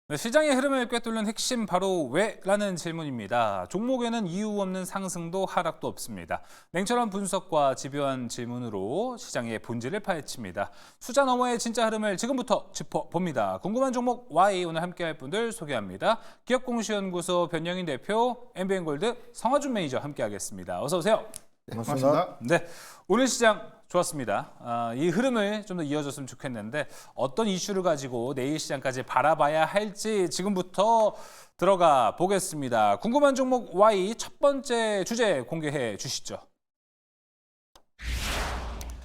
네, 시장의 흐름을 꿰뚫는 핵심 바로 왜라는 질문입니다. 종목에는 이유 없는 상승도 하락도 없습니다. 냉철한 분석과 집요한 질문으로 시장의 본질을 파헤칩니다. 숫자 너머의 진짜 흐름을 지금부터 짚어봅니다. 궁금한 종목 Y 오늘 함께할 분들 소개합니다. 기업공시연구소 변영인 대표, MBN골드 성화준 매니저 함께하겠습니다. 어서 오세요. 네, 고맙습니다. 네, 오늘 시장 좋았습니다. 이 흐름을 좀 더 이어졌으면 좋겠는데 어떤 이슈를 가지고 내일 시장까지 바라봐야 할지 지금부터 들어가 보겠습니다. 궁금한 종목 Y 첫 번째 주제 공개해 주시죠.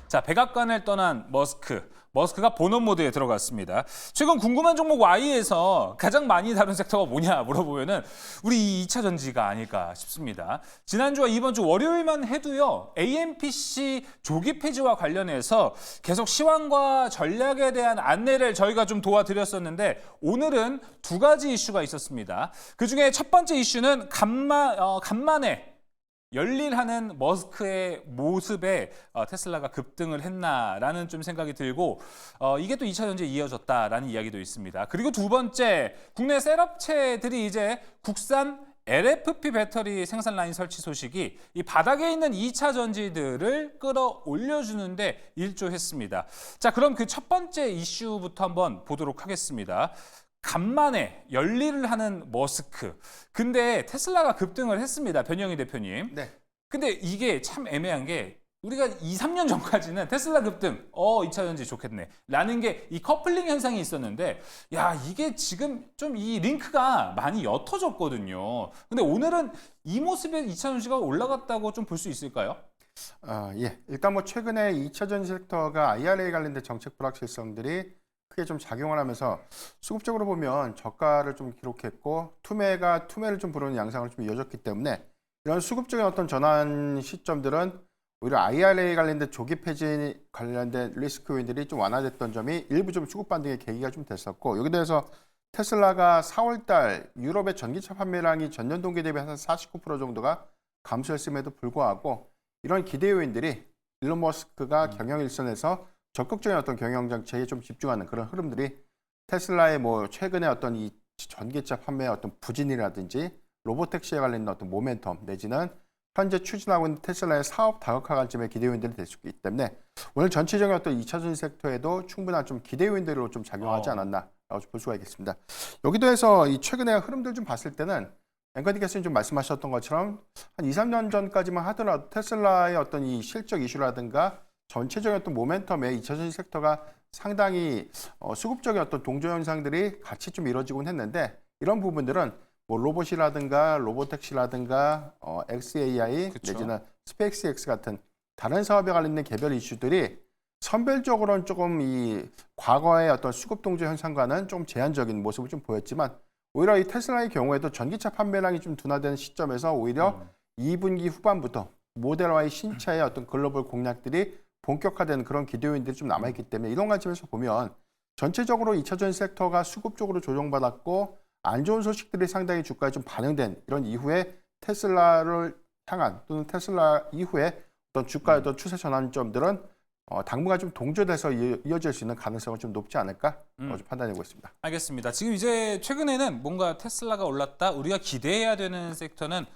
자, 백악관을 떠난 머스크가 본업 모드에 들어갔습니다. 최근 궁금한 종목 Y에서 가장 많이 다룬 섹터가 뭐냐 물어보면은 우리 2차 전지가 아닐까 싶습니다. 지난주와 이번 주 월요일만 해도요. AMPC 조기 폐지와 관련해서 계속 시황과 전략에 대한 안내를 저희가 좀 도와드렸었는데 오늘은 두 가지 이슈가 있었습니다. 그중에 첫 번째 이슈는 간만에 열일하는 머스크의 모습에 테슬라가 급등을 했나라는 좀 생각이 들고 이게 또 2차 전지에 이어졌다라는 이야기도 있습니다. 그리고 두 번째, 국내 셀업체들이 이제 국산 LFP 배터리 생산 라인 설치 소식이 이 바닥에 있는 2차 전지들을 끌어올려주는데 일조했습니다. 자, 그럼 그 첫 번째 이슈부터 한번 보도록 하겠습니다. 간만에 열일을 하는 머스크. 근데 테슬라가 급등을 했습니다. 변영희 대표님. 네. 근데 이게 참 애매한 게 우리가 2, 3년 전까지는 테슬라 급등, 2차 전지 좋겠네. 라는 게 이 커플링 현상이 있었는데 야, 이게 지금 좀 이 링크가 많이 옅어졌거든요. 근데 오늘은 이 모습에 2차 전지가 올라갔다고 좀 볼 수 있을까요? 예. 일단 뭐 최근에 2차 전지 섹터가 IRA 관련된 정책 불확실성들이 크게 좀 작용을 하면서 수급적으로 보면 저가를 좀 기록했고 투매를 좀 부르는 양상을 좀 이어졌기 때문에 이런 수급적인 어떤 전환 시점들은 오히려 IRA 관련된 조기 폐지 관련된 리스크 요인들이 좀 완화됐던 점이 일부 좀 수급 반등의 계기가 좀 됐었고 여기 대해서 테슬라가 4월 달 유럽의 전기차 판매량이 전년 동기 대비 한 49% 정도가 감소했음에도 불구하고 이런 기대 요인들이 일론 머스크가 경영 일선에서 적극적인 어떤 경영 정책에 좀 집중하는 그런 흐름들이 테슬라의 뭐 최근에 어떤 이 전기차 판매의 어떤 부진이라든지 로보택시에 관련된 어떤 모멘텀 내지는 현재 추진하고 있는 테슬라의 사업 다각화 관점의 기대 요인들이 될 수 있기 때문에 오늘 전체적인 어떤 2차 전지 섹터에도 충분한 좀 기대 요인들로 좀 작용하지 않았나라고 볼 수가 있겠습니다. 여기도 해서 이 최근의 흐름들 좀 봤을 때는 앵커님께서는 좀 말씀하셨던 것처럼 한 2, 3년 전까지만 하더라도 테슬라의 어떤 이 실적 이슈라든가 전체적인 어떤 모멘텀에 2차 전지 섹터가 상당히 수급적인 어떤 동조 현상들이 같이 좀 이루어지곤 했는데 이런 부분들은 뭐 로봇이라든가 로보택시라든가 XAI 그쵸. 내지는 스페이스X 같은 다른 사업에 관련된 개별 이슈들이 선별적으로는 조금 이 과거의 어떤 수급 동조 현상과는 좀 제한적인 모습을 좀 보였지만 오히려 이 테슬라의 경우에도 전기차 판매량이 좀 둔화되는 시점에서 오히려 2분기 후반부터 모델 Y 신차의 어떤 글로벌 공략들이 본격화되는 그런 기대 요인들이 좀 남아있기 때문에 이런 관점에서 보면 전체적으로 2차 전지 섹터가 수급적으로 조정받았고 안 좋은 소식들이 상당히 주가에 좀 반영된 이런 이후에 테슬라를 향한 또는 테슬라 이후에 어떤 주가의 어떤 추세 전환점들은 당분간 좀 동조돼서 이어질 수 있는 가능성은 좀 높지 않을까 좀 판단하고 있습니다. 알겠습니다. 지금 이제 최근에는 뭔가 테슬라가 올랐다, 우리가 기대해야 되는 섹터는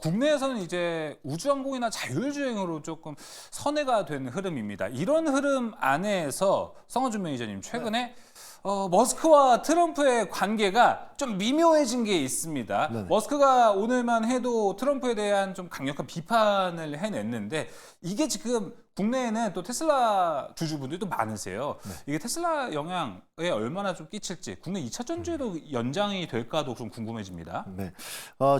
국내에서는 이제 우주항공이나 자율주행으로 조금 선회가 된 흐름입니다. 이런 흐름 안에서 성화준 매니저님 최근에 머스크와 트럼프의 관계가 좀 미묘해진 게 있습니다. 네네. 머스크가 오늘만 해도 트럼프에 대한 좀 강력한 비판을 해냈는데 이게 지금 국내에는 또 테슬라 주주분들도 많으세요. 이게 테슬라 영향에 얼마나 좀 끼칠지 국내 2차 전지에도 연장이 될까도 좀 궁금해집니다. 네.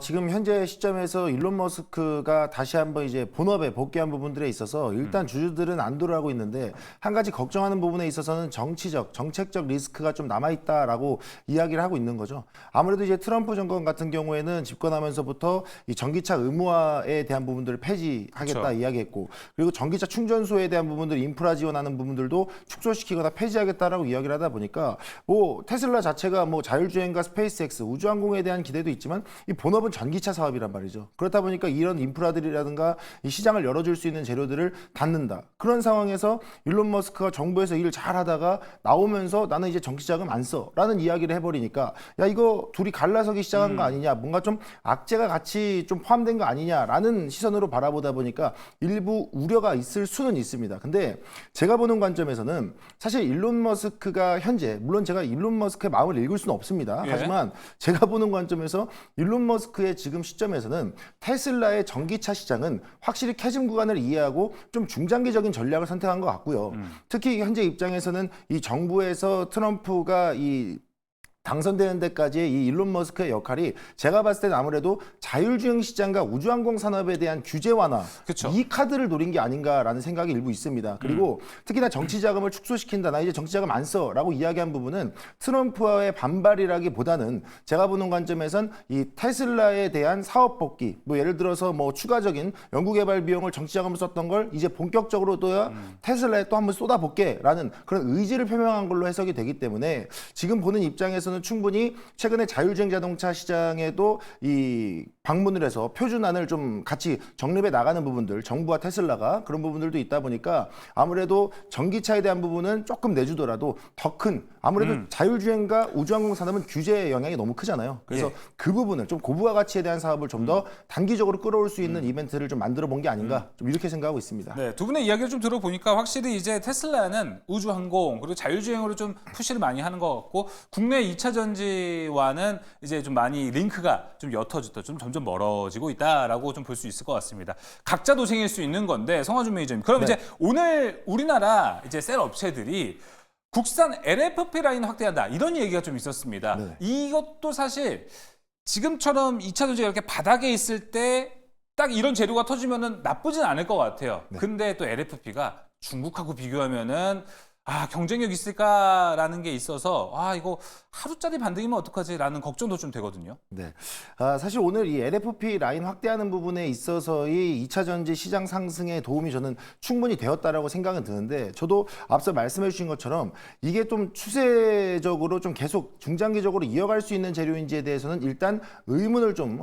지금 현재 시점에서 일론 머스크가 다시 한번 이제 본업에 복귀한 부분들에 있어서 일단 주주들은 안도를 하고 있는데 한 가지 걱정하는 부분에 있어서는 정책적 리스크가 좀 남아있다라고 이야기를 하고 있는 거죠. 아무래도 이제 트럼프 정권 같은 경우에는 집권하면서부터 이 전기차 의무화에 대한 부분들을 폐지하겠다 그렇죠. 이야기했고 그리고 전기차 충전 충전소에 대한 부분들 인프라 지원하는 부분들도 축소시키거나 폐지하겠다라고 이야기를 하다 보니까 뭐 테슬라 자체가 뭐 자율주행과 스페이스X 우주항공에 대한 기대도 있지만 이 본업은 전기차 사업이란 말이죠. 그렇다 보니까 이런 인프라들이라든가 이 시장을 열어줄 수 있는 재료들을 닫는다. 그런 상황에서 일론 머스크가 정부에서 일 잘하다가 나오면서 나는 이제 정치자금 안 써라는 이야기를 해버리니까 야 이거 둘이 갈라서기 시작한 거 아니냐, 뭔가 좀 악재가 같이 좀 포함된 거 아니냐라는 시선으로 바라보다 보니까 일부 우려가 있을 수는 있습니다. 근데 제가 보는 관점에서는 사실 일론 머스크가 현재, 물론 제가 일론 머스크의 마음을 읽을 수는 없습니다. 예. 하지만 제가 보는 관점에서 일론 머스크의 지금 시점에서는 테슬라의 전기차 시장은 확실히 캐즘 구간을 이해하고 좀 중장기적인 전략을 선택한 것 같고요. 특히 현재 입장에서는 이 정부에서 트럼프가 이 당선되는 데까지의 이 일론 머스크의 역할이 제가 봤을 때는 아무래도 자율주행 시장과 우주항공 산업에 대한 규제 완화, 그쵸. 이 카드를 노린 게 아닌가라는 생각이 일부 있습니다. 그리고 특히나 정치 자금을 축소시킨다, 나 이제 정치 자금 안 써라고 이야기한 부분은 트럼프와의 반발이라기보다는 제가 보는 관점에선 이 테슬라에 대한 사업 복귀, 뭐 예를 들어서 뭐 추가적인 연구개발 비용을 정치 자금을 썼던 걸 이제 본격적으로 또 테슬라에 또 한번 쏟아볼게라는 그런 의지를 표명한 걸로 해석이 되기 때문에 지금 보는 입장에서는 충분히 최근에 자율주행 자동차 시장에도 이 방문을 해서 표준안을 좀 같이 정립해 나가는 부분들, 정부와 테슬라가 그런 부분들도 있다 보니까 아무래도 전기차에 대한 부분은 조금 내주더라도 더 큰, 아무래도 자율주행과 우주항공 산업은 규제의 영향이 너무 크잖아요. 그래서 예. 그 부분을 좀 고부가 가치에 대한 사업을 좀 더 단기적으로 끌어올 수 있는 이벤트를 좀 만들어 본 게 아닌가, 좀 이렇게 생각하고 있습니다. 네, 두 분의 이야기를 좀 들어보니까 확실히 이제 테슬라는 우주항공 그리고 자율주행으로 좀 푸시를 많이 하는 것 같고 국내 2차 전지와는 이제 좀 많이 링크가 좀 옅어졌다, 좀 점점 멀어지고 있다라고 좀 볼 수 있을 것 같습니다. 각자 도생일 수 있는 건데 성화준 매니저님, 그럼 이제 오늘 우리나라 이제 셀 업체들이 국산 LFP 라인 확대한다 이런 얘기가 좀 있었습니다. 네. 이것도 사실 지금처럼 2차 전지가 이렇게 바닥에 있을 때 딱 이런 재료가 터지면은 나쁘진 않을 것 같아요. 근데 또 LFP가 중국하고 비교하면은 경쟁력 있을까라는 게 있어서 이거 하루짜리 반등이면 어떡하지라는 걱정도 좀 되거든요. 네. 사실 오늘 이 LFP 라인 확대하는 부분에 있어서의 2차 전지 시장 상승에 도움이 저는 충분히 되었다라고 생각은 드는데, 저도 앞서 말씀해 주신 것처럼 이게 좀 추세적으로 좀 계속 중장기적으로 이어갈 수 있는 재료인지에 대해서는 일단 의문을 좀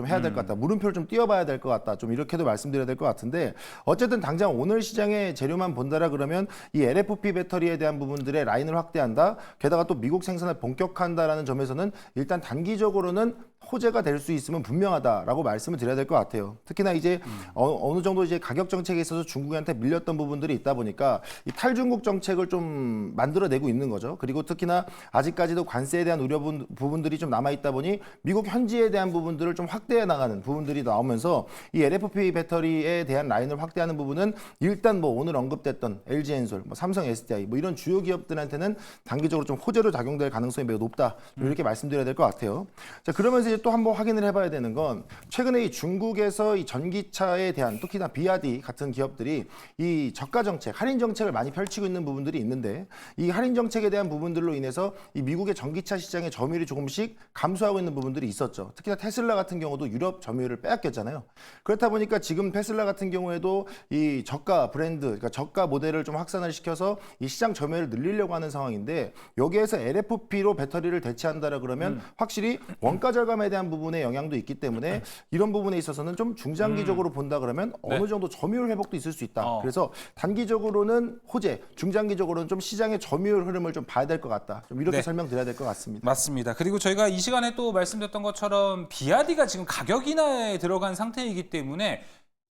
해야 될 것 같다. 물음표를 좀 띄워봐야 될 것 같다. 좀 이렇게도 말씀드려야 될 것 같은데, 어쨌든 당장 오늘 시장의 재료만 본다라 그러면 이 LFP 배터리에 대한 부분들의 라인을 확대한다. 게다가 또 미국 생산을 본격화한다라는 점에서는 일단 단기적으로는 호재가 될 수 있으면 분명하다라고 말씀을 드려야 될 것 같아요. 특히나 이제 어느 정도 이제 가격 정책에 있어서 중국한테 밀렸던 부분들이 있다 보니까 이 탈중국 정책을 좀 만들어내고 있는 거죠. 그리고 특히나 아직까지도 관세에 대한 우려 부분들이 좀 남아 있다 보니 미국 현지에 대한 부분들을 좀 확대해 나가는 부분들이 나오면서 이 LFP 배터리에 대한 라인을 확대하는 부분은 일단 뭐 오늘 언급됐던 LG엔솔, 뭐 삼성 SDI 뭐 이런 주요 기업들한테는 단기적으로 좀 호재로 작용될 가능성이 매우 높다. 이렇게 말씀드려야 될 것 같아요. 자, 그러면서 이제 또 한번 확인을 해봐야 되는 건 최근에 이 중국에서 이 전기차에 대한 특히나 비아디 같은 기업들이 이 저가 정책, 할인 정책을 많이 펼치고 있는 부분들이 있는데, 이 할인 정책에 대한 부분들로 인해서 이 미국의 전기차 시장의 점유율이 조금씩 감소하고 있는 부분들이 있었죠. 특히나 테슬라 같은 경우도 유럽 점유율을 빼앗겼잖아요. 그렇다 보니까 지금 테슬라 같은 경우에도 이 저가 브랜드, 그러니까 저가 모델을 좀 확산을 시켜서 이 시장 점유율을 늘리려고 하는 상황인데, 여기에서 LFP로 배터리를 대체한다라 그러면 확실히 원가 절감에 대한 부분에 영향도 있기 때문에 이런 부분에 있어서는 좀 중장기적으로 본다 그러면 어느 정도 점유율 회복도 있을 수 있다. 그래서 단기적으로는 호재, 중장기적으로는 좀 시장의 점유율 흐름을 좀 봐야 될 것 같다. 좀 이렇게 설명드려야 될 것 같습니다. 맞습니다. 그리고 저희가 이 시간에 또 말씀드렸던 것처럼 비아디가 지금 가격 인하에 들어간 상태이기 때문에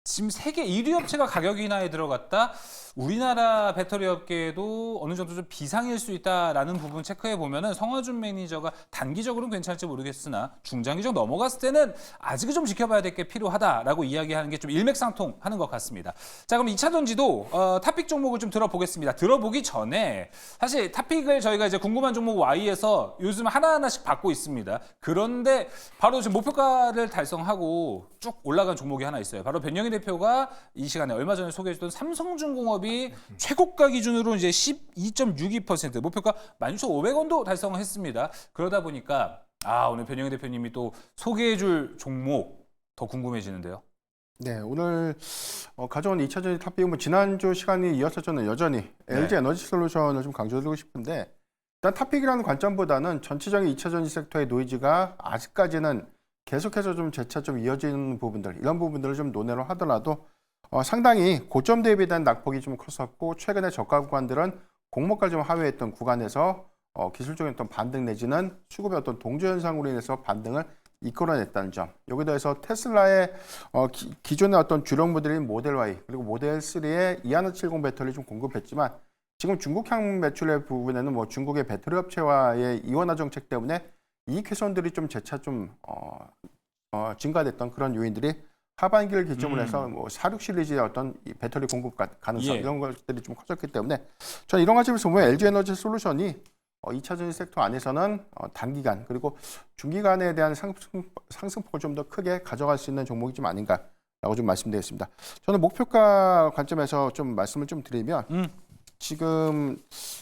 지금 세계 1위 업체가 가격 인하에 들어갔다. 우리나라 배터리 업계에도 어느 정도 좀 비상일 수 있다라는 부분 체크해 보면은 성화준 매니저가 단기적으로는 괜찮을지 모르겠으나 중장기적 넘어갔을 때는 아직은 좀 지켜봐야 될 게 필요하다라고 이야기하는 게 좀 일맥상통하는 것 같습니다. 자, 그럼 2차 전지도 탑픽 종목을 좀 들어보겠습니다. 들어보기 전에 사실 탑픽을 저희가 이제 궁금한 종목 Y에서 요즘 하나하나씩 받고 있습니다. 그런데 바로 지금 목표가를 달성하고 쭉 올라간 종목이 하나 있어요. 바로 변영희 대표가 이 시간에 얼마 전에 소개해줬던 삼성중공업이 최고가 기준으로 이제 12.62% 목표가 16,500원도 달성했습니다. 그러다 보니까 오늘 변영희 대표님이 또 소개해줄 종목 더 궁금해지는데요. 네, 오늘 가져온 2차전지 탑픽은 뭐 지난주 시간이 이어서 저는 여전히 LG 에너지 솔루션을 좀 강조드리고 싶은데 일단 탑픽이라는 관점보다는 전체적인 2차전지 섹터의 노이즈가 아직까지는 계속해서 좀 재차 좀 이어지는 부분들 이런 부분들을 좀 논의를 하더라도 상당히 고점 대비에 대한 낙폭이 좀 컸었고 최근에 저가 구간들은 공모가를 좀 하회했던 구간에서 기술적인 어떤 반등 내지는 수급의 어떤 동조 현상으로 인해서 반등을 이끌어냈다는 점. 여기에 더해서 테슬라의 기존의 어떤 주력 모델인 모델 Y 그리고 모델 3의 2170 배터리를 좀 공급했지만 지금 중국향 매출의 부분에는 뭐 중국의 배터리 업체와의 이원화 정책 때문에 이익 훼손들이 좀 재차 좀 증가됐던 그런 요인들이 하반기를 기점으로 해서 뭐 46 시리즈의 어떤 이 배터리 공급 가능성 이런 것들이 좀 커졌기 때문에 저는 이런 관점에서 보면 LG 에너지 솔루션이 2차전지 섹터 안에서는 단기간 그리고 중기간에 대한 상승폭을 좀 더 크게 가져갈 수 있는 종목이 좀 아닌가라고 좀 말씀드리겠습니다. 저는 목표가 관점에서 좀 말씀을 좀 드리면 지금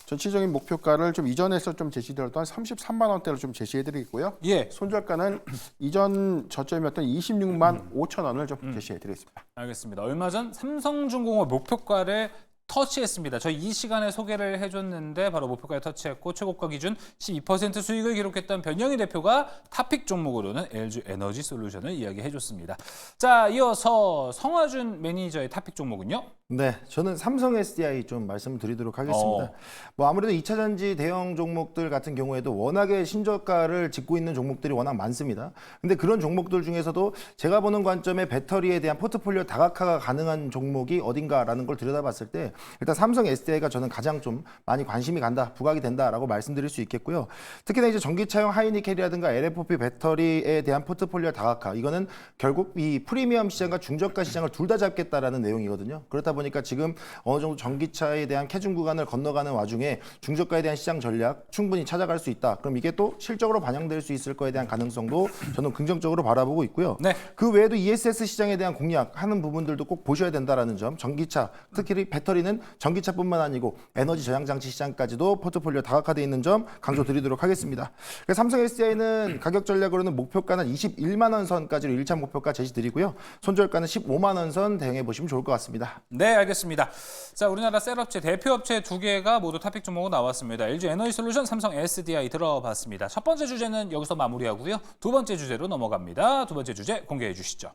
전체적인 목표가를 좀 이전에서 좀 제시드렸던 33만 원대로 좀 제시해드리고요. 예. 손절가는 이전 저점이었던 26만 5천 원을 좀 제시해드리겠습니다. 알겠습니다. 얼마 전 삼성중공업 목표가를 터치했습니다. 저희 이 시간에 소개를 해줬는데 바로 목표가에 터치했고 최고가 기준 12% 수익을 기록했던 변영희 대표가 탑픽 종목으로는 LG 에너지 솔루션을 이야기해줬습니다. 자, 이어서 성화준 매니저의 탑픽 종목은요? 네, 저는 삼성 SDI 좀 말씀드리도록 하겠습니다. 뭐 아무래도 2차전지 대형 종목들 같은 경우에도 워낙에 신저가를 짓고 있는 종목들이 워낙 많습니다. 근데 그런 종목들 중에서도 제가 보는 관점에 배터리에 대한 포트폴리오 다각화가 가능한 종목이 어딘가라는 걸 들여다봤을 때 일단 삼성 SDI가 저는 가장 좀 많이 관심이 간다, 부각이 된다라고 말씀드릴 수 있겠고요. 특히나 이제 전기차용 하이니켈이라든가 LFP 배터리에 대한 포트폴리오 다각화, 이거는 결국 이 프리미엄 시장과 중저가 시장을 둘 다 잡겠다라는 내용이거든요. 그렇다 보니까 지금 어느 정도 전기차에 대한 캐중 구간을 건너가는 와중에 중저가에 대한 시장 전략 충분히 찾아갈 수 있다. 그럼 이게 또 실적으로 반영될 수 있을 거에 대한 가능성도 저는 긍정적으로 바라보고 있고요. 네. 그 외에도 ESS 시장에 대한 공략하는 부분들도 꼭 보셔야 된다라는 점. 전기차, 특히 배터리는 전기차뿐만 아니고 에너지 저장 장치 시장까지도 포트폴리오 다각화되어 있는 점 강조드리도록 하겠습니다. 삼성 SDI는 가격 전략으로는 목표가는 21만 원 선까지로 1차 목표가 제시드리고요. 손절가는 15만 원 선 대응해 보시면 좋을 것 같습니다. 네, 알겠습니다. 자, 우리나라 셀업체 대표업체 2개가 모두 탑픽 종목으로 나왔습니다. LG 에너지 솔루션, 삼성 SDI 들어봤습니다. 첫 번째 주제는 여기서 마무리하고요. 두 번째 주제로 넘어갑니다. 두 번째 주제 공개해 주시죠.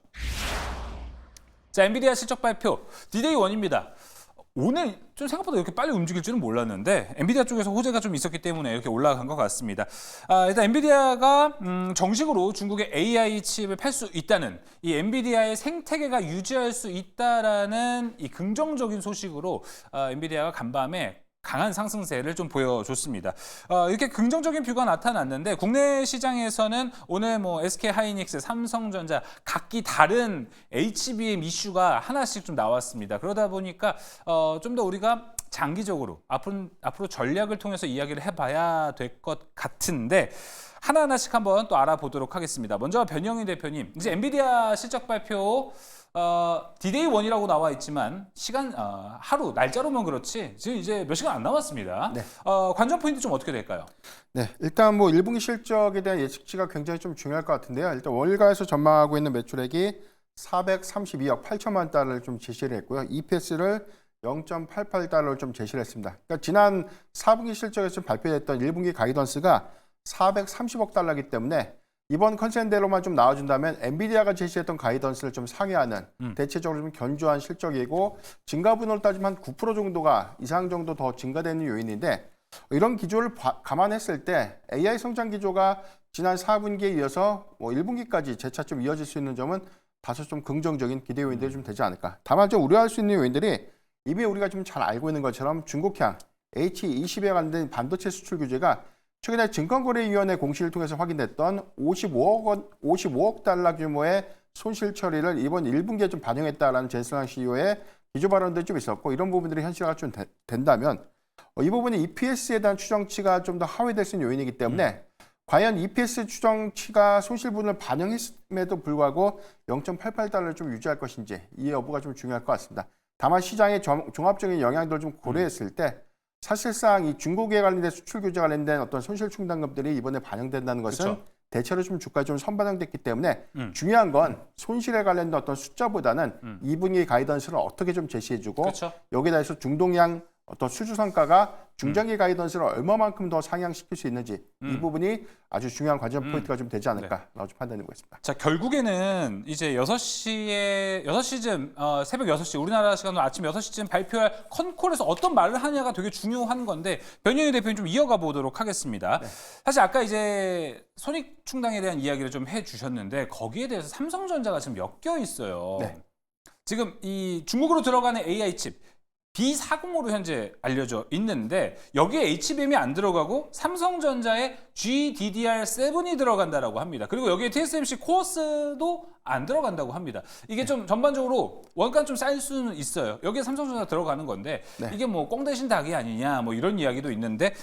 자, 엔비디아 실적 발표 D-Day 1입니다. 오늘 좀 생각보다 이렇게 빨리 움직일 줄은 몰랐는데 엔비디아 쪽에서 호재가 좀 있었기 때문에 이렇게 올라간 것 같습니다. 일단 엔비디아가 정식으로 중국의 AI 칩을 팔 수 있다는 이 엔비디아의 생태계가 유지할 수 있다라는 이 긍정적인 소식으로 엔비디아가 간밤에 강한 상승세를 좀 보여줬습니다. 이렇게 긍정적인 뷰가 나타났는데 국내 시장에서는 오늘 뭐 SK하이닉스, 삼성전자 각기 다른 HBM 이슈가 하나씩 좀 나왔습니다. 그러다 보니까 좀 더 우리가 장기적으로 앞으로 전략을 통해서 이야기를 해봐야 될 것 같은데 하나하나씩 한번 또 알아보도록 하겠습니다. 먼저 변영희 대표님, 이제 엔비디아 실적 발표 D-Day 1이라고 나와 있지만 시간 하루 날짜로만 그렇지 지금 이제 몇 시간 안 남았습니다. 네. 관전 포인트 좀 어떻게 될까요? 네, 일단 뭐 1분기 실적에 대한 예측치가 굉장히 좀 중요할 것 같은데요. 일단 월가에서 전망하고 있는 매출액이 432억 8천만 달러를 좀 제시를 했고요. EPS를 0.88달러를 좀 제시를 했습니다. 그러니까 지난 4분기 실적에서 좀 발표됐던 1분기 가이던스가 430억 달러이기 때문에 이번 컨센대로만 좀 나와준다면 엔비디아가 제시했던 가이던스를 좀 상회하는 대체적으로 좀 견조한 실적이고 증가 분으로 따지면 한 9% 정도가 이상 정도 더 증가되는 요인인데 이런 기조를 감안했을 때 AI 성장 기조가 지난 4분기에 이어서 뭐 1분기까지 재차 좀 이어질 수 있는 점은 다소 좀 긍정적인 기대 요인들이 좀 되지 않을까. 다만 좀 우려할 수 있는 요인들이 이미 우리가 좀 잘 알고 있는 것처럼 중국향 H20에 관련된 반도체 수출 규제가 최근에 증권거래위원회 공시를 통해서 확인됐던 55억 달러 규모의 손실 처리를 이번 1분기에 좀 반영했다라는 제스랑 CEO의 기조 발언들이 좀 있었고 이런 부분들이 현실화가 좀 된다면 이 부분이 EPS에 대한 추정치가 좀 더 하회될 수 있는 요인이기 때문에 과연 EPS 추정치가 손실분을 반영했음에도 불구하고 0.88달러를 좀 유지할 것인지 이 여부가 좀 중요할 것 같습니다. 다만 시장의 종합적인 영향들을 좀 고려했을 때 사실상 이 중국에 관련된 수출 규제 관련된 어떤 손실 충당금들이 이번에 반영된다는 것은 대체로 좀 주가에 좀 선반영됐기 때문에 중요한 건 손실에 관련된 어떤 숫자보다는 2분기 가이던스를 어떻게 좀 제시해주고 그렇죠. 여기에 대해서 중동양 어떤 수주 성과가 중장기 가이던스를 얼마만큼 더 상향시킬 수 있는지 이 부분이 아주 중요한 관전 포인트가 좀 되지 않을까라고 좀 판단해 보겠습니다. 자, 결국에는 이제 6시쯤, 새벽 6시, 우리나라 시간으로 아침 6시쯤 발표할 컨콜에서 어떤 말을 하냐가 되게 중요한 건데, 변영희 대표님 좀 이어가 보도록 하겠습니다. 사실 아까 이제 손익 충당에 대한 이야기를 좀 해주셨는데, 거기에 대해서 삼성전자가 지금 엮여 있어요. 네. 지금 이 중국으로 들어가는 AI 칩, B40으로 현재 알려져 있는데 여기에 HBM이 안 들어가고 삼성전자의 GDDR7이 들어간다라고 합니다. 그리고 여기에 TSMC 코어스도 안 들어간다고 합니다. 이게 좀 전반적으로 원가는 좀 쌓일 수는 있어요. 여기에 삼성전자 들어가는 건데 이게 뭐 꽁 대신 닭이 아니냐 뭐 이런 이야기도 있는데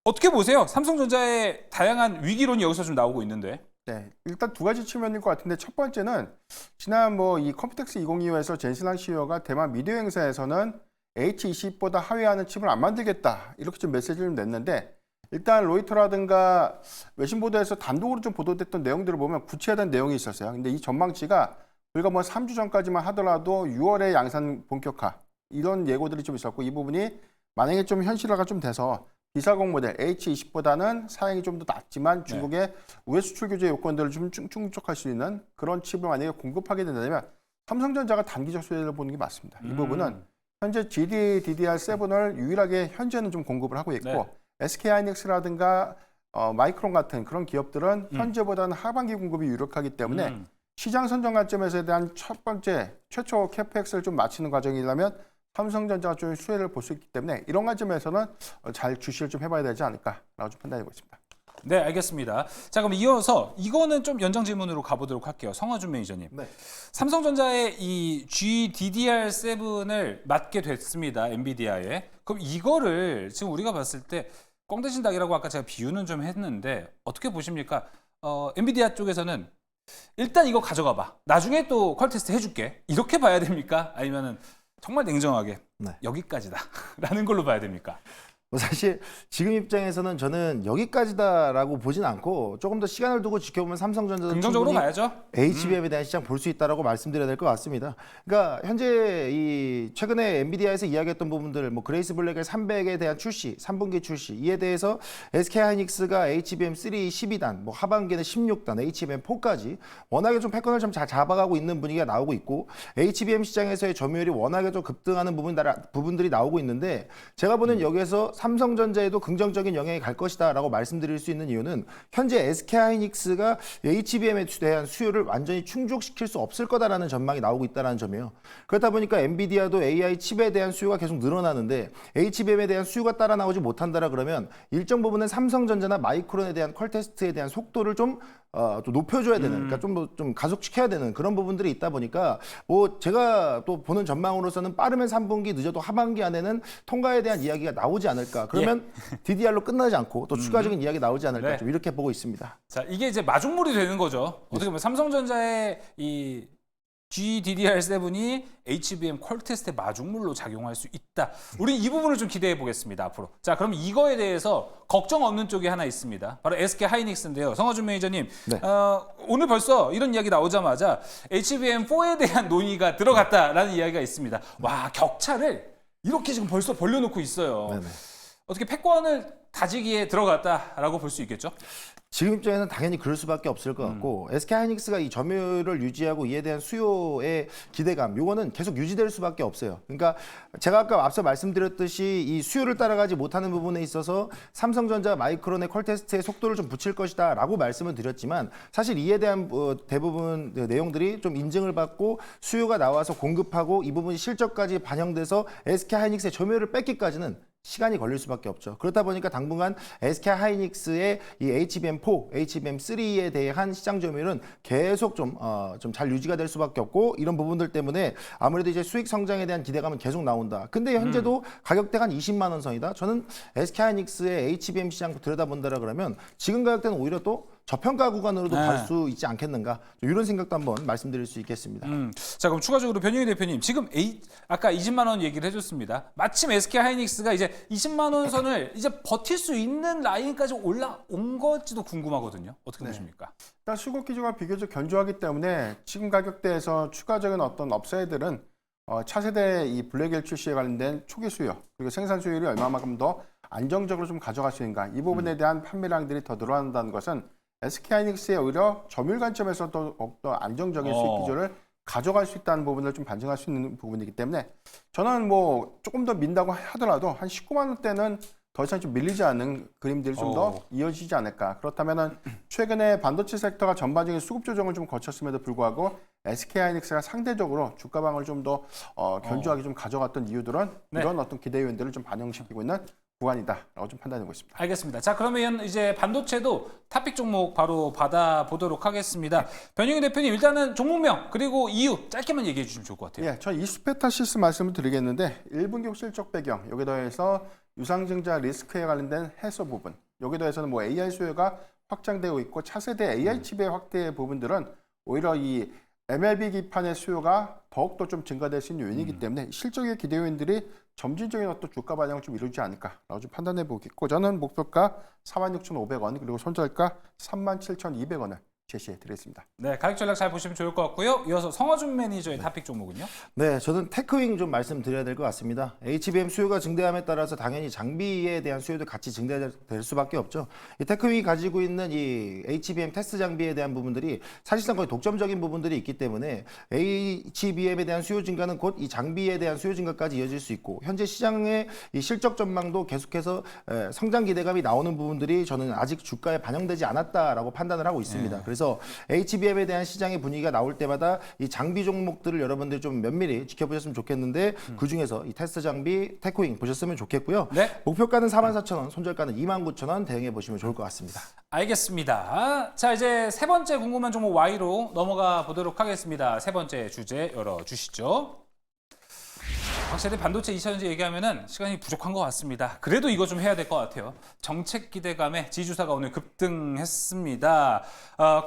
어떻게 보세요? 삼성전자의 다양한 위기론이 여기서 좀 나오고 있는데. 네, 일단 두 가지 측면일 것 같은데 첫 번째는 지난 뭐 이 컴퓨텍스 2025에서 젠슨항 CEO가 대만 미디어 행사에서는 H20보다 하회하는 칩을 안 만들겠다 이렇게 좀 메시지를 냈는데 일단 로이터라든가 외신 보도에서 단독으로 좀 보도됐던 내용들을 보면 구체화된 내용이 있었어요. 근데 이 전망치가 불과 뭐 3주 전까지만 하더라도 6월에 양산 본격화 이런 예고들이 좀 있었고 이 부분이 만약에 좀 현실화가 좀 돼서 B40 모델 H20보다는 사양이 좀 더 낮지만 중국의 우회 수출 규제 요건들을 좀 충족할 수 있는 그런 칩을 만약에 공급하게 된다면 삼성전자가 단기적 수혜를 보는 게 맞습니다. 이 부분은 현재 GDDR7을 유일하게 현재는 좀 공급을 하고 있고 SK하이닉스라든가 마이크론 같은 그런 기업들은 현재보다는 하반기 공급이 유력하기 때문에 시장 선정 관점에서 대한 첫 번째 최초 캐펙스를 좀 맞추는 과정이라면 삼성전자가 좀 수혜를 볼 수 있기 때문에 이런 관점에서는 잘 주시를 좀 해봐야 되지 않을까라고 좀 판단해 보겠습니다. 네, 알겠습니다. 자, 그럼 이어서 이거는 좀 연장 질문으로 가보도록 할게요. 성화준 매니저님. 네. 삼성전자의 이 GDDR7을 맡게 됐습니다. 엔비디아에. 그럼 이거를 지금 우리가 봤을 때 꽁 대신 닭이라고 아까 제가 비유는 좀 했는데 어떻게 보십니까? 엔비디아 쪽에서는 일단 이거 가져가 봐. 나중에 또 퀄 테스트 해줄게. 이렇게 봐야 됩니까? 아니면은 정말 냉정하게 여기까지다 라는 걸로 봐야 됩니까? 뭐 사실 지금 입장에서는 저는 여기까지다라고 보진 않고 조금 더 시간을 두고 지켜보면 삼성전자도 긍정적으로 충분히 봐야죠. HBM에 대한 시장 볼 수 있다라고 말씀드려야 될 것 같습니다. 그러니까 현재 이 최근에 엔비디아에서 이야기했던 부분들, 뭐 그레이스 블랙의 300에 대한 출시, 3분기 출시 이에 대해서 SK하이닉스가 HBM3 12단, 뭐 하반기에는 16단, HBM4까지 워낙에 좀 패권을 좀 잘 잡아가고 있는 분위기가 나오고 있고 HBM 시장에서의 점유율이 워낙에 좀 급등하는 부분들이 나오고 있는데 제가 보는 여기에서 삼성전자에도 긍정적인 영향이 갈 것이다라고 말씀드릴 수 있는 이유는 현재 SK하이닉스가 HBM에 대한 수요를 완전히 충족시킬 수 없을 거다라는 전망이 나오고 있다는 점이에요. 그렇다 보니까 엔비디아도 AI 칩에 대한 수요가 계속 늘어나는데 HBM에 대한 수요가 따라 나오지 못한다라 그러면 일정 부분은 삼성전자나 마이크론에 대한 퀄 테스트에 대한 속도를 좀 높여줘야 되는, 그러니까 좀 가속시켜야 되는 그런 부분들이 있다 보니까 뭐 제가 또 보는 전망으로서는 빠르면 3분기 늦어도 하반기 안에는 통과에 대한 이야기가 나오지 않을까. 그러면 DDR로 끝나지 않고 또 추가적인 이야기 나오지 않을까. 좀 이렇게 보고 있습니다. 자, 이게 이제 마중물이 되는 거죠. 어떻게 보면 삼성전자의 이 GDDR7이 HBM 퀄 테스트의 마중물로 작용할 수 있다. 우리 이 부분을 좀 기대해 보겠습니다, 앞으로. 자, 그럼 이거에 대해서 걱정 없는 쪽이 하나 있습니다. 바로 SK하이닉스인데요. 성화준 매니저님, 오늘 벌써 이런 이야기 나오자마자 HBM4에 대한 논의가 들어갔다라는 이야기가 있습니다. 와, 격차를 이렇게 지금 벌써 벌려놓고 있어요. 네네. 어떻게 패권을 다지기에 들어갔다라고 볼 수 있겠죠? 지금 입장에서는 당연히 그럴 수밖에 없을 것 같고 SK하이닉스가 이 점유율을 유지하고 이에 대한 수요의 기대감 요거는 계속 유지될 수밖에 없어요. 그러니까 제가 아까 앞서 말씀드렸듯이 이 수요를 따라가지 못하는 부분에 있어서 삼성전자 마이크론의 퀄 테스트의 속도를 좀 붙일 것이다 라고 말씀을 드렸지만 사실 이에 대한 대부분 내용들이 좀 인증을 받고 수요가 나와서 공급하고 이 부분이 실적까지 반영돼서 SK하이닉스의 점유율을 뺏기까지는 시간이 걸릴 수밖에 없죠. 그렇다 보니까 당분간 SK하이닉스의 이 HBM4, HBM3에 대한 시장 점유율은 계속 좀 잘 유지가 될 수밖에 없고 이런 부분들 때문에 아무래도 이제 수익 성장에 대한 기대감은 계속 나온다. 근데 현재도 가격대가 한 20만 원 선이다. 저는 SK하이닉스의 HBM 시장 들여다본다라 그러면 지금 가격대는 오히려 또 저평가 구간으로도 갈 수 있지 않겠는가 이런 생각도 한번 말씀드릴 수 있겠습니다. 자, 그럼 추가적으로 변영희 대표님, 지금 아까 20만 원 얘기를 해줬습니다. 마침 SK 하이닉스가 이제 20만 원 선을 이제 버틸 수 있는 라인까지 올라온 건지도 궁금하거든요. 어떻게 보십니까? 일단 수급 기조가 비교적 견조하기 때문에 지금 가격대에서 추가적인 어떤 업사이드는 차세대 이 블랙엘 출시에 관련된 초기 수요 그리고 생산 수요율이 얼마만큼 더 안정적으로 좀 가져갈 수 있는가 이 부분에 대한 판매량들이 더 늘어난다는 것은 SK하이닉스의 오히려 점유율 관점에서 더욱더 안정적인 수익 기조를 가져갈 수 있다는 부분을 좀 반증할 수 있는 부분이기 때문에 저는 뭐 조금 더 민다고 하더라도 한 19만 원대는 더 이상 좀 밀리지 않는 그림들이 좀 더 이어지지 않을까. 그렇다면은 최근에 반도체 섹터가 전반적인 수급 조정을 좀 거쳤음에도 불구하고 SK하이닉스가 상대적으로 주가 방을 좀 더 견조하게 좀 가져갔던 이유들은 이런 어떤 기대 요인들을 좀 반영시키고 있는 구간이다라고 좀 판단하고 있습니다. 알겠습니다. 자, 그러면 이제 반도체도 탑픽 종목 바로 받아보도록 하겠습니다. 변영희 대표님, 일단은 종목명 그리고 이유 짧게만 얘기해 주시면 좋을 것 같아요. 예, 저 이수페타시스 말씀을 드리겠는데 1분기 실적 배경 여기 더해서 유상증자 리스크에 관련된 해소 부분 여기 더해서는 뭐 AI 수요가 확장되고 있고 차세대 AI 칩의 확대 부분들은 오히려 이 MLB 기판의 수요가 더욱더 좀 증가될 수 있는 요인이기 때문에 실적의 기대 요인들이 점진적인 어떤 주가 반영을 좀 이루지 않을까라고 좀 판단해 보겠고 저는 목표가 46,500원 그리고 손절가 37,200원을 제시해 드리겠습니다. 네, 가격 전략 잘 보시면 좋을 것 같고요. 이어서 성화준 매니저의 탑픽 종목은요? 네, 저는 테크윙 좀 말씀드려야 될 것 같습니다. HBM 수요가 증대함에 따라서 당연히 장비에 대한 수요도 같이 증대될 수밖에 없죠. 이 테크윙이 가지고 있는 이 HBM 테스트 장비에 대한 부분들이 사실상 거의 독점적인 부분들이 있기 때문에 HBM에 대한 수요 증가는 곧 이 장비에 대한 수요 증가까지 이어질 수 있고 현재 시장의 이 실적 전망도 계속해서 성장 기대감이 나오는 부분들이 저는 아직 주가에 반영되지 않았다라고 판단을 하고 있습니다. 그래서 HBM에 대한 시장의 분위기가 나올 때마다 이 장비 종목들을 여러분들이 좀 면밀히 지켜보셨으면 좋겠는데 그중에서 이 테스트 장비 테크윙 보셨으면 좋겠고요. 네. 목표가는 44,000원, 손절가는 29,000원 대응해 보시면 좋을 것 같습니다. 알겠습니다. 자, 이제 세 번째 궁금한 종목 Y로 넘어가 보도록 하겠습니다. 세 번째 주제 열어주시죠. 확실히 반도체 2차전지 얘기하면은 시간이 부족한 것 같습니다. 그래도 이거 좀 해야 될 것 같아요. 정책 기대감에 지주사가 오늘 급등했습니다.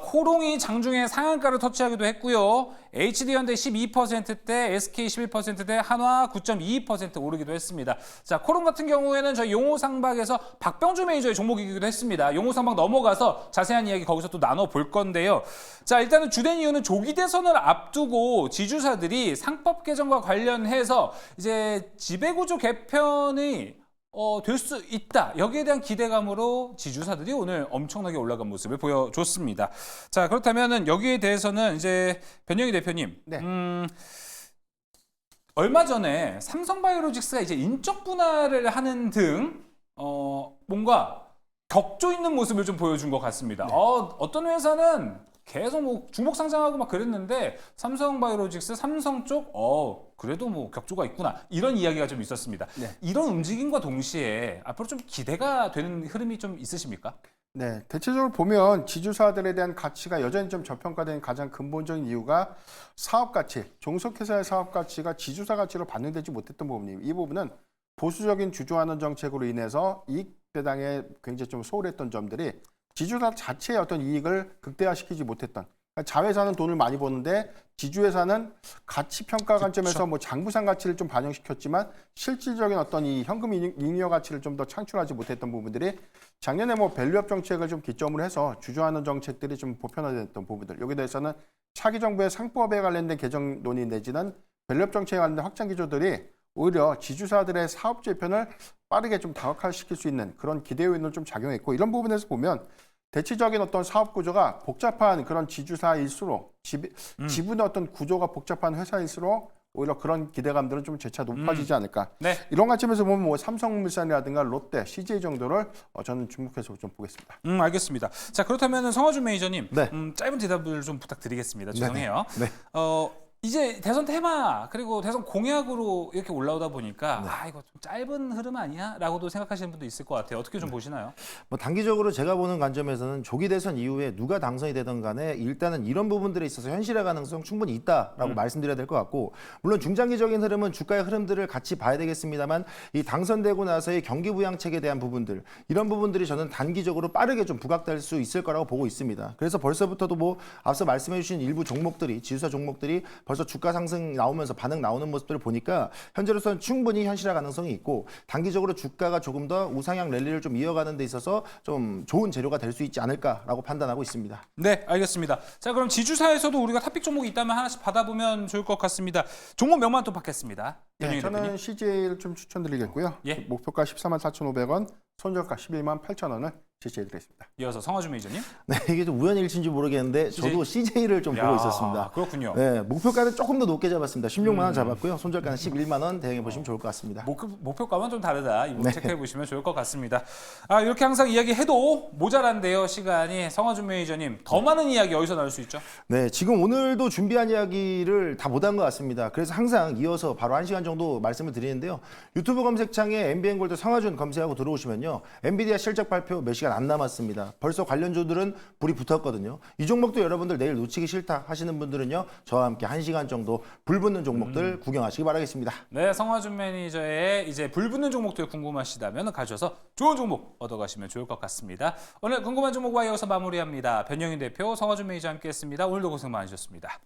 코롱이 장중에 상한가를 터치하기도 했고요. HD현대 12%대, SK 11%대, 한화 9.22% 오르기도 했습니다. 자, 코롱 같은 경우에는 저희 용호상박에서 박병주 매니저의 종목이기도 했습니다. 용호상박 넘어가서 자세한 이야기 거기서 또 나눠볼 건데요. 자, 일단은 주된 이유는 조기 대선을 앞두고 지주사들이 상법 개정과 관련해서 이제 지배구조 개편이 될 수 있다. 여기에 대한 기대감으로 지주사들이 오늘 엄청나게 올라간 모습을 보여줬습니다. 자, 그렇다면은 여기에 대해서는 이제 변영희 대표님, 네. 얼마 전에 삼성바이오로직스가 이제 인적 분할을 하는 등 뭔가 격조 있는 모습을 좀 보여준 것 같습니다. 어떤 회사는 계속 뭐 중복 상장하고 막 그랬는데 삼성바이오로직스, 삼성 쪽 그래도 뭐 격조가 있구나 이런 이야기가 좀 있었습니다. 네. 이런 움직임과 동시에 앞으로 좀 기대가 되는 흐름이 좀 있으십니까? 네, 대체적으로 보면 지주사들에 대한 가치가 여전히 좀 저평가된 가장 근본적인 이유가 사업 가치, 종속회사의 사업 가치가 지주사 가치로 반영되지 못했던 부분입니다. 이 부분은 보수적인 주주환원 정책으로 인해서 이익 배당에 굉장히 좀 소홀했던 점들이 지주사 자체의 어떤 이익을 극대화시키지 못했던 그러니까 자회사는 돈을 많이 버는데 지주회사는 가치 평가 관점에서 뭐 장부상 가치를 좀 반영시켰지만 실질적인 어떤 이 현금 잉여 가치를 좀 더 창출하지 못했던 부분들이 작년에 뭐 밸류업 정책을 좀 기점으로 해서 주주환원 정책들이 좀 보편화됐던 부분들 여기 대해서는 차기 정부의 상법에 관련된 개정 논의 내지는 밸류업 정책에 관련된 확장 기조들이 오히려 지주사들의 사업 재편을 빠르게 좀 다각화시킬 수 있는 그런 기대 요인을 좀 작용했고 이런 부분에서 보면 대체적인 어떤 사업 구조가 복잡한 그런 지주사일수록 지분의 어떤 구조가 복잡한 회사일수록 오히려 그런 기대감들은 좀 재차 높아지지 않을까. 네. 이런 관점에서 보면 뭐 삼성물산이라든가 롯데, CJ 정도를 저는 주목해서 좀 보겠습니다. 알겠습니다. 자, 그렇다면 성화준 매니저님, 네. 짧은 대답을 좀 부탁드리겠습니다. 죄송해요. 네. 이제 대선 테마 그리고 대선 공약으로 이렇게 올라오다 보니까 아 이거 좀 짧은 흐름 아니야?라고도 생각하시는 분도 있을 것 같아요. 어떻게 좀 보시나요? 뭐 단기적으로 제가 보는 관점에서는 조기 대선 이후에 누가 당선이 되든 간에 일단은 이런 부분들에 있어서 현실화 가능성 충분히 있다라고 말씀드려야 될 것 같고, 물론 중장기적인 흐름은 주가의 흐름들을 같이 봐야 되겠습니다만 이 당선되고 나서의 경기 부양책에 대한 부분들, 이런 부분들이 저는 단기적으로 빠르게 좀 부각될 수 있을 거라고 보고 있습니다. 그래서 벌써부터도 뭐 앞서 말씀해 주신 일부 종목들이, 지수사 종목들이 벌써 주가 상승 나오면서 반응 나오는 모습들을 보니까 현재로서는 충분히 현실화 가능성이 있고, 단기적으로 주가가 조금 더 우상향 랠리를 좀 이어가는 데 있어서 좀 좋은 재료가 될 수 있지 않을까라고 판단하고 있습니다. 네, 알겠습니다. 자, 그럼 지주사에서도 우리가 탑픽 종목이 있다면 하나씩 받아보면 좋을 것 같습니다. 종목 명만 또 받겠습니다. 네, 저는 CJ를 좀 추천드리겠고요. 예. 목표가 144,500원, 손절가 118,000원을 제시해드리겠습니다. 이어서 성화주 매니저님. 네, 이게 좀 우연히 일치인지 모르겠는데 저도 CJ를 좀 보고 있었습니다. 그렇군요. 네, 목표가는 조금 더 높게 잡았습니다. 16만 원 잡았고요. 손절가는 11만 원 대응해 보시면 좋을 것 같습니다. 목표가만 좀 다르다. 이번 체크해 보시면 좋을 것 같습니다. 아, 이렇게 항상 이야기해도 모자란데요, 시간이. 성화주 매니저님, 더 많은 이야기 어디서 나올 수 있죠? 네, 지금 오늘도 준비한 이야기를 다 못한 것 같습니다. 그래서 항상 이어서 바로 1시간 정도 말씀을 드리는데요. 유튜브 검색창에 MBN골드 성화준 검색하고 들어오시면요. 엔비디아 실적 발표 몇 시간 안 남았습니다. 벌써 관련주들은 불이 붙었거든요. 이 종목도 여러분들 내일 놓치기 싫다 하시는 분들은요. 저와 함께 1시간 정도 불 붙는 종목들 구경하시기 바라겠습니다. 네, 성화준 매니저의 이제 불 붙는 종목들 궁금하시다면 가셔서 좋은 종목 얻어가시면 좋을 것 같습니다. 오늘 궁금한 종목과 이어서 마무리합니다. 변영인 대표, 성화준 매니저 함께했습니다. 오늘도 고생 많으셨습니다.